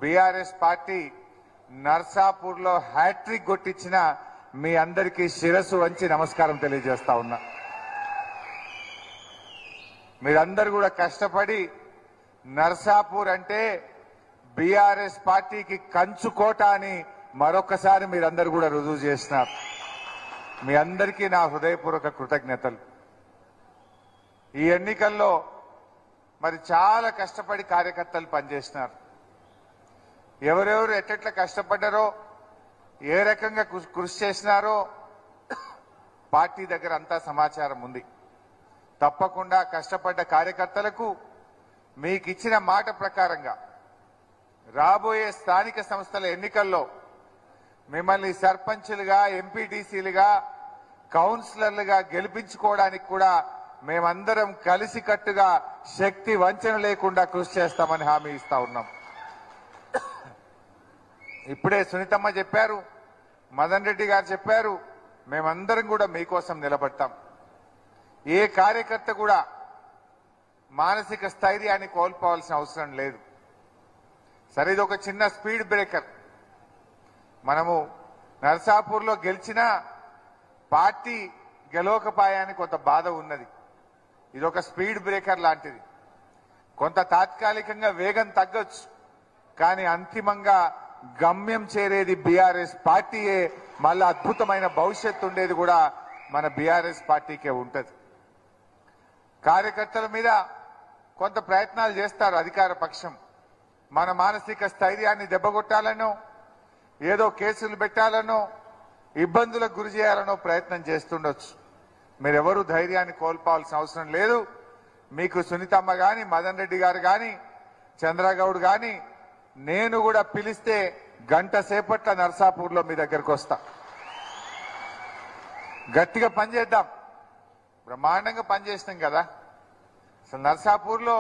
BRS party నర్సాపూర్లో hat trick కొట్టించిన మీ అందరికీ శిరస్సు వంచి నమస్కారం తెలియజేస్తా ఉన్నా. మీరందరూ కూడా కష్టపడి నర్సాపూర్ అంటే బీఆర్ఎస్ పార్టీకి కంచుకోట అని మరొకసారి మీరందరూ కూడా రుజువు చేసినారు. మీ అందరికీ నా హృదయపూర్వక కృతజ్ఞతలు. ఈ ఎన్నికల్లో మరి చాలా కష్టపడి కార్యకర్తలు పనిచేసినారు. ఎవరెవరు ఎట్లా కష్టపడ్డారో, ఏ రకంగా కృషి చేసినారో పార్టీ దగ్గర అంతా సమాచారం ఉంది. తప్పకుండా కష్టపడ్డ కార్యకర్తలకు మీకు ఇచ్చిన మాట ప్రకారంగా రాబోయే స్థానిక సంస్థల ఎన్నికల్లో మిమ్మల్ని సర్పంచులుగా, ఎంపీటీసీలుగా, కౌన్సిలర్లుగా గెలిపించుకోవడానికి కూడా మేమందరం కలిసికట్టుగా శక్తి వంచన లేకుండా కృషి చేస్తామని హామీ ఇస్తా ఉన్నాం. ఇప్పుడే సునీతమ్మ చెప్పారు, మదన్ రెడ్డి గారు చెప్పారు, మేమందరం కూడా మీకోసం నిలబడతాం. ఏ కార్యకర్త కూడా మానసిక స్థైర్యాన్ని కోల్పోవాల్సిన అవసరం లేదు. సరే, ఇది ఒక చిన్న స్పీడ్ బ్రేకర్. మనము నర్సాపూర్లో గెలిచినా పార్టీ గెలవకపాయాన్ని కొంత బాధ ఉన్నది. ఇది ఒక స్పీడ్ బ్రేకర్ లాంటిది. కొంత తాత్కాలికంగా వేగం తగ్గొచ్చు, కానీ అంతిమంగా గమ్యం చేరేది బీఆర్ఎస్ పార్టీయే. మళ్ళా అద్భుతమైన భవిష్యత్తు ఉండేది కూడా మన బీఆర్ఎస్ పార్టీకే ఉంటది. కార్యకర్తల మీద కొంత ప్రయత్నాలు చేస్తారు అధికార పక్షం. మన మానసిక స్థైర్యాన్ని దెబ్బకొట్టాలనో, ఏదో కేసులు పెట్టాలనో, ఇబ్బందులకు గురి చేయాలనో ప్రయత్నం చేస్తుండొచ్చు. మీరెవరూ ధైర్యాన్ని కోల్పోవాల్సిన అవసరం లేదు. మీకు సునీతమ్మ గాని, మదన్ రెడ్డి గారు గాని, చంద్రగౌడ్ గాని, నేను కూడా పిలిస్తే గంట సేపట్ల నర్సాపూర్లో మీ దగ్గరకు వస్తా. గట్టిగా పనిచేద్దాం. బ్రహ్మాండంగా పనిచేసినాం కదా. అసలు నర్సాపూర్లో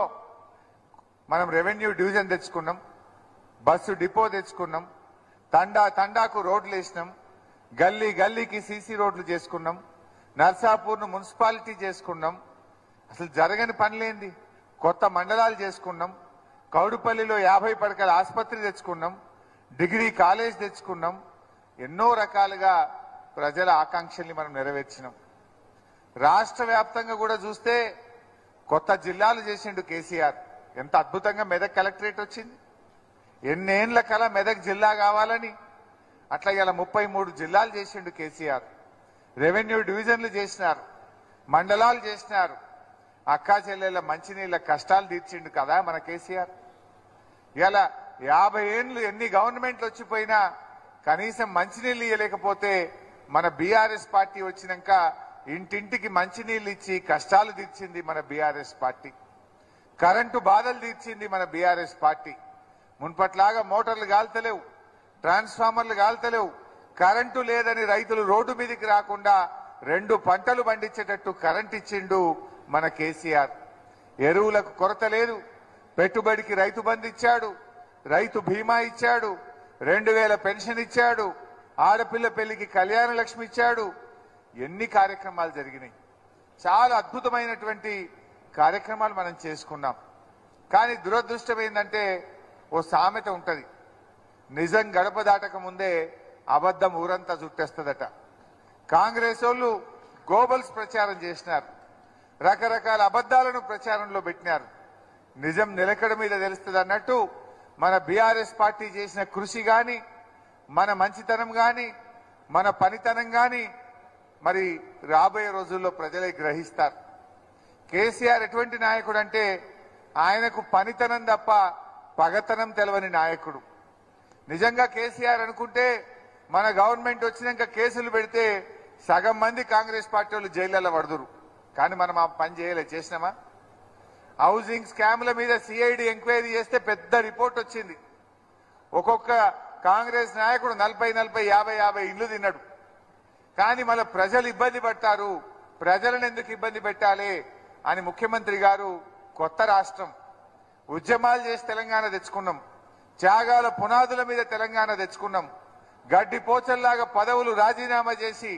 మనం రెవెన్యూ డివిజన్ తెచ్చుకున్నాం, బస్సు డిపో తెచ్చుకున్నాం, తండాకు రోడ్లు వేసినాం, గల్లీ గల్లీకి సీసీ రోడ్లు చేసుకున్నాం, నర్సాపూర్ను మున్సిపాలిటీ చేసుకున్నాం. అసలు జరగని పనిలేంది. కొత్త మండలాలు చేసుకున్నాం, కౌడుపల్లిలో 50 పడకల ఆసుపత్రి తెచ్చుకున్నాం, డిగ్రీ కాలేజ్ తెచ్చుకున్నాం. ఎన్నో రకాలుగా ప్రజల ఆకాంక్షల్ని మనం నెరవేర్చినాం. రాష్ట్ర వ్యాప్తంగా కూడా చూస్తే కొత్త జిల్లాలు చేసిండు కేసీఆర్. ఎంత అద్భుతంగా మెదక్ కలెక్టరేట్ వచ్చింది. ఎన్నేళ్ల కల మెదక్ జిల్లా కావాలని అట్లా ఇలా 33 జిల్లాలు చేసిండు కేసీఆర్. రెవెన్యూ డివిజన్లు చేసినారు, మండలాలు చేసినారు. అక్కా చెల్లెళ్ళ మంచినీళ్ళ కష్టాలు తీర్చిండు కదా మన కేసీఆర్. ఇలా 50 ఏళ్ళు ఎన్ని గవర్నమెంట్లు వచ్చిపోయినా కనీసం మంచినీళ్ళు ఇవ్వలేకపోతే మన బీఆర్ఎస్ పార్టీ వచ్చినాక ఇంటింటికి మంచినీళ్ళు ఇచ్చి కష్టాలు తీర్చింది మన బీఆర్ఎస్ పార్టీ. కరెంటు బాధలు తీర్చింది మన బీఆర్ఎస్ పార్టీ. మున్పట్లాగా మోటార్లు గాల్తలేవు, ట్రాన్స్ఫార్మర్లు గాల్తలేవు. కరెంటు లేదని రైతులు రోడ్డు మీదకి రాకుండా 2 పంటలు పండించేటట్టు కరెంట్ ఇచ్చిండు మన కేసీఆర్. ఎరువులకు కొరత లేదు. పెట్టుబడికి రైతు బంధు ఇచ్చాడు, రైతు బీమా ఇచ్చాడు, 2000 పెన్షన్ ఇచ్చాడు, ఆడపిల్ల పెళ్లికి కళ్యాణ లక్ష్మి ఇచ్చాడు. ఎన్ని కార్యక్రమాలు జరిగినాయి. చాలా అద్భుతమైనటువంటి కార్యక్రమాలు మనం చేసుకున్నాం. కానీ దురదృష్టం ఏంటంటే ఓ సామెత ఉంటది, నిజం గడప దాటక ముందే అబద్ధం ఊరంతా చుట్టేస్తుందట. కాంగ్రెస్ వాళ్ళు గోబల్స్ ప్రచారం చేసినారు, రకరకాల అబద్దాలను ప్రచారంలో పెట్టినారు. నిజం నిలకడ మీద తెలుస్తుంది అన్నట్టు మన బీఆర్ఎస్ పార్టీ చేసిన కృషి గాని, మన మంచితనం గాని, మన పనితనం గాని మరి రాబోయే రోజుల్లో ప్రజలే గ్రహిస్తారు. కేసీఆర్ ఎటువంటి నాయకుడు అంటే ఆయనకు పనితనం తప్ప పగతనం తెలవని నాయకుడు. నిజంగా కేసీఆర్ అనుకుంటే మన గవర్నమెంట్ వచ్చినాక కేసులు పెడితే సగం మంది కాంగ్రెస్ పార్టీ వాళ్ళు జైళ్లలో పడుదురు. కానీ మనం ఆ పని చేసినామా? హౌసింగ్ స్కామ్ల మీద సిఐడి ఎంక్వైరీ చేస్తే పెద్ద రిపోర్ట్ వచ్చింది. ఒక్కొక్క కాంగ్రెస్ నాయకుడు 40, 50 ఇళ్లు తిన్నాడు. కానీ మన ప్రజలు ఇబ్బంది పడతారు, ప్రజలను ఎందుకు ఇబ్బంది పెట్టాలి అని ముఖ్యమంత్రి గారు కొత్త రాష్ట్రం ఉద్యమాలు చేసి తెలంగాణ తెచ్చుకున్నాం. త్యాగాల పునాదుల మీద తెలంగాణ తెచ్చుకున్నాం. గడ్డి పోచల్లాగా పదవులు రాజీనామా చేసి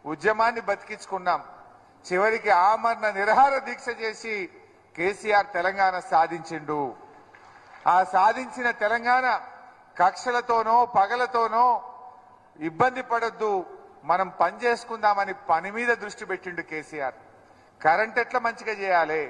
ఉద్యమాన్ని బతికించుకున్నాం. చివరికి ఆమరణ నిరాహార దీక్ష చేసి కేసీఆర్ తెలంగాణ సాధించిండు. ఆ సాధించిన తెలంగాణ కక్షలతోనో పగలతోనో ఇబ్బంది పడొద్దు, మనం పని చేసుకుందామని పని మీద దృష్టి పెట్టిండు కేసీఆర్. కరెంట్ ఎట్లా మంచిగా చేయాలి,